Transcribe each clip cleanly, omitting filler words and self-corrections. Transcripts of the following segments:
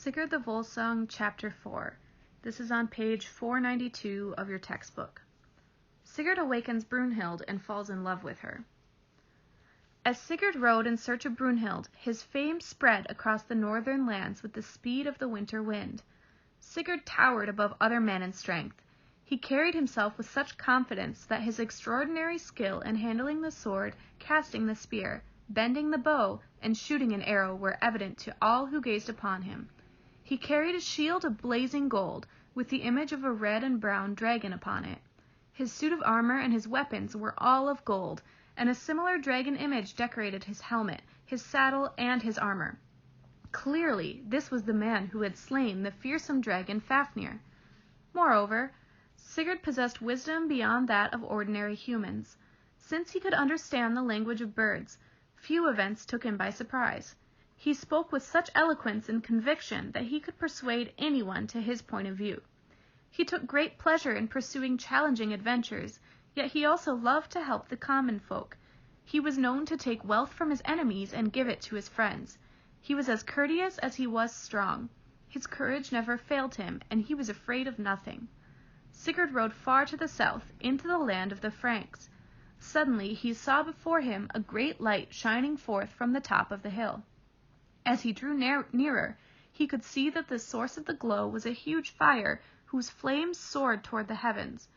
Sigurd the Volsung, Chapter 4. This is on page 492 of your textbook. Sigurd awakens Brunhild and falls in love with her. As Sigurd rode in search of Brunhild, his fame spread across the northern lands with the speed of the winter wind. Sigurd towered above other men in strength. He carried himself with such confidence that his extraordinary skill in handling the sword, casting the spear, bending the bow, and shooting an arrow were evident to all who gazed upon him. He carried a shield of blazing gold, with the image of a red and brown dragon upon it. His suit of armor and his weapons were all of gold, and a similar dragon image decorated his helmet, his saddle, and his armor. Clearly, this was the man who had slain the fearsome dragon Fafnir. Moreover, Sigurd possessed wisdom beyond that of ordinary humans. Since he could understand the language of birds, few events took him by surprise. He spoke with such eloquence and conviction that he could persuade anyone to his point of view. He took great pleasure in pursuing challenging adventures, yet he also loved to help the common folk. He was known to take wealth from his enemies and give it to his friends. He was as courteous as he was strong. His courage never failed him, and he was afraid of nothing. Sigurd rode far to the south, into the land of the Franks. Suddenly he saw before him a great light shining forth from the top of the hill. As he drew nearer, he could see that the source of the glow was a huge fire whose flames soared toward the heavens.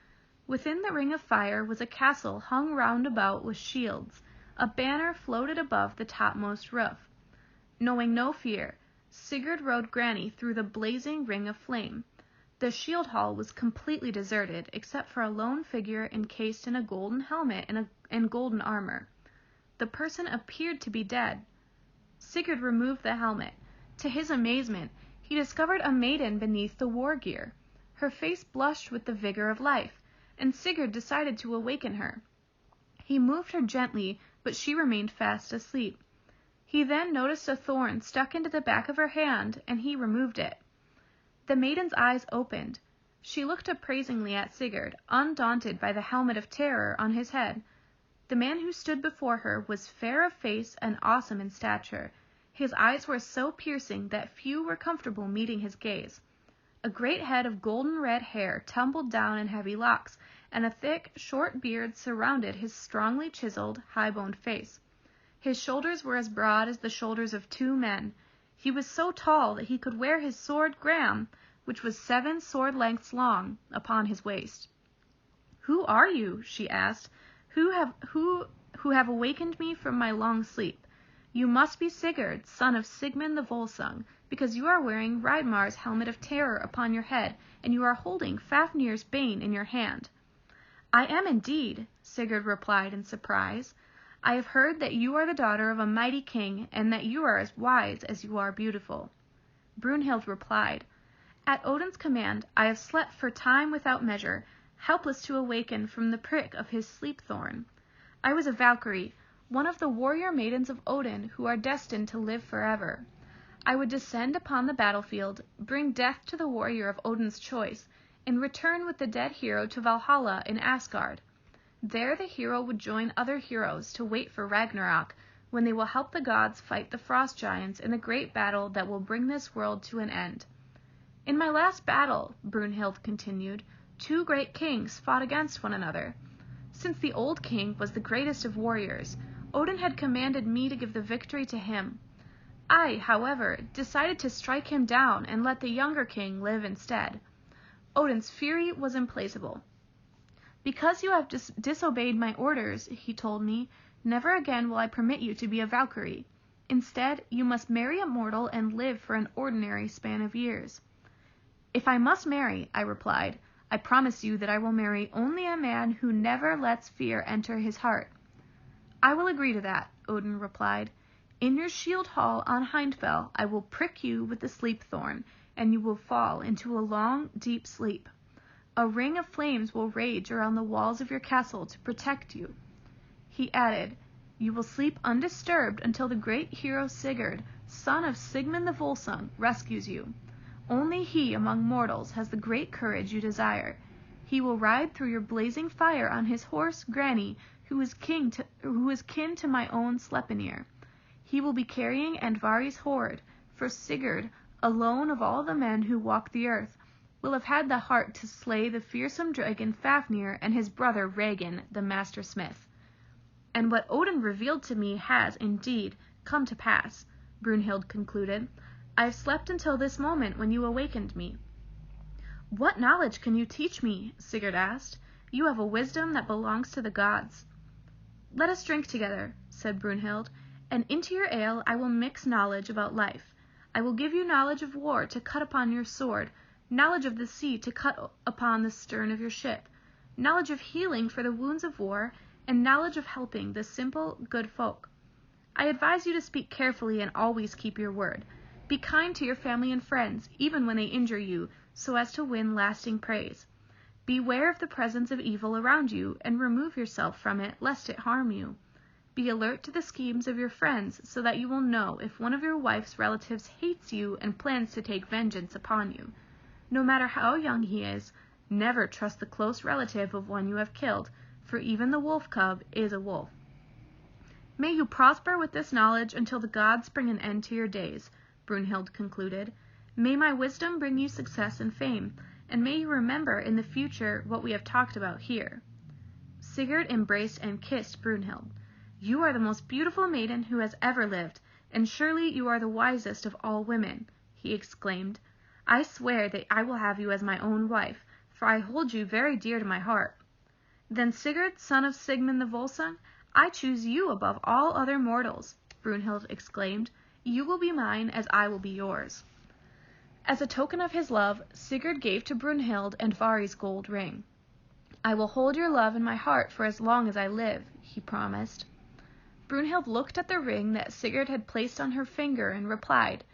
Within the ring of fire was a castle hung round about with shields. A banner floated above the topmost roof. Knowing no fear, Sigurd rode Grani through the blazing ring of flame. The shield hall was completely deserted, except for a lone figure encased in a golden helmet and golden armor. The person appeared to be dead. Sigurd removed the helmet. To his amazement, he discovered a maiden beneath the war gear. Her face blushed with the vigor of life, and Sigurd decided to awaken her. He moved her gently, but she remained fast asleep. He then noticed a thorn stuck into the back of her hand, and he removed it. The maiden's eyes opened. She looked appraisingly at Sigurd, undaunted by the helmet of terror on his head. The man who stood before her was fair of face and awesome in stature. His eyes were so piercing that few were comfortable meeting his gaze. A great head of golden red hair tumbled down in heavy locks, and a thick, short beard surrounded his strongly chiseled, high-boned face. His shoulders were as broad as the shoulders of two men. He was so tall that he could wear his sword Gram, which was 7 sword lengths long, upon his waist. "Who are you?" she asked. Who have awakened me from my long sleep? You must be Sigurd, son of Sigmund the Volsung, because you are wearing Hreidmar's helmet of terror upon your head, and you are holding Fafnir's bane in your hand." "I am indeed," Sigurd replied in surprise. "I have heard that you are the daughter of a mighty king, and that you are as wise as you are beautiful." Brunhild replied, "At Odin's command I have slept for time without measure, helpless to awaken from the prick of his sleep-thorn. I was a Valkyrie, one of the warrior maidens of Odin who are destined to live forever. I would descend upon the battlefield, bring death to the warrior of Odin's choice, and return with the dead hero to Valhalla in Asgard. There the hero would join other heroes to wait for Ragnarok, when they will help the gods fight the frost giants in the great battle that will bring this world to an end. In my last battle," Brunhild continued, "2 great kings fought against one another. Since the old king was the greatest of warriors, Odin had commanded me to give the victory to him. I, however, decided to strike him down and let the younger king live instead. Odin's fury was implacable. 'Because you have disobeyed my orders,' he told me, 'never again will I permit you to be a Valkyrie. Instead, you must marry a mortal and live for an ordinary span of years.' 'If I must marry,' I replied, 'I promise you that I will marry only a man who never lets fear enter his heart.' 'I will agree to that,' Odin replied. 'In your shield hall on Hindfell I will prick you with the sleep-thorn, and you will fall into a long, deep sleep. A ring of flames will rage around the walls of your castle to protect you.' He added, 'You will sleep undisturbed until the great hero Sigurd, son of Sigmund the Volsung, rescues you. Only he among mortals has the great courage you desire. He will ride through your blazing fire on his horse Grani, who is kin to my own Sleipnir. He will be carrying Andvari's hoard, for Sigurd, alone of all the men who walk the earth, will have had the heart to slay the fearsome dragon Fafnir and his brother Regin, the master smith. And what Odin revealed to me has, indeed, come to pass, Brunhild concluded. I have slept until this moment when you awakened me. What knowledge can you teach me? Sigurd asked. You have a wisdom that belongs to the gods. Let us drink together, said Brunhild, and into your ale I will mix knowledge about life. I will give you knowledge of war to cut upon your sword, knowledge of the sea to cut upon the stern of your ship, knowledge of healing for the wounds of war, and knowledge of helping the simple, good folk. I advise you to speak carefully and always keep your word. Be kind to your family and friends, even when they injure you, so as to win lasting praise. Beware of the presence of evil around you, and remove yourself from it, lest it harm you. Be alert to the schemes of your friends, so that you will know if one of your wife's relatives hates you and plans to take vengeance upon you. No matter how young he is, never trust the close relative of one you have killed, for even the wolf cub is a wolf. May you prosper with this knowledge until the gods bring an end to your days, Brunhild concluded. May my wisdom bring you success and fame, and may you remember in the future what we have talked about here. Sigurd embraced and kissed Brunhild. You are the most beautiful maiden who has ever lived, and surely you are the wisest of all women, he exclaimed. I swear that I will have you as my own wife, for I hold you very dear to my heart. Then Sigurd, son of Sigmund the Volsung, I choose you above all other mortals, Brunhild exclaimed. You will be mine as I will be yours. As a token of his love, Sigurd gave to Brunhild and Vari's gold ring. I will hold your love in my heart for as long as I live, he promised. Brunhild looked at the ring that Sigurd had placed on her finger and replied,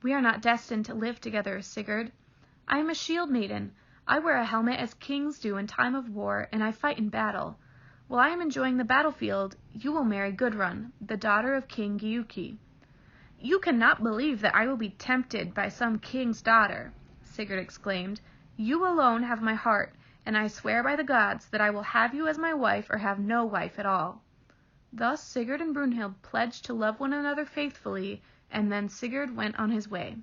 We are not destined to live together, Sigurd. I am a shield maiden. I wear a helmet as kings do in time of war, and I fight in battle. While I am enjoying the battlefield, you will marry Gudrun, the daughter of King Giuki. You cannot believe that I will be tempted by some king's daughter, Sigurd exclaimed. You alone have my heart, and I swear by the gods that I will have you as my wife or have no wife at all. Thus Sigurd and Brunhild pledged to love one another faithfully, and then Sigurd went on his way.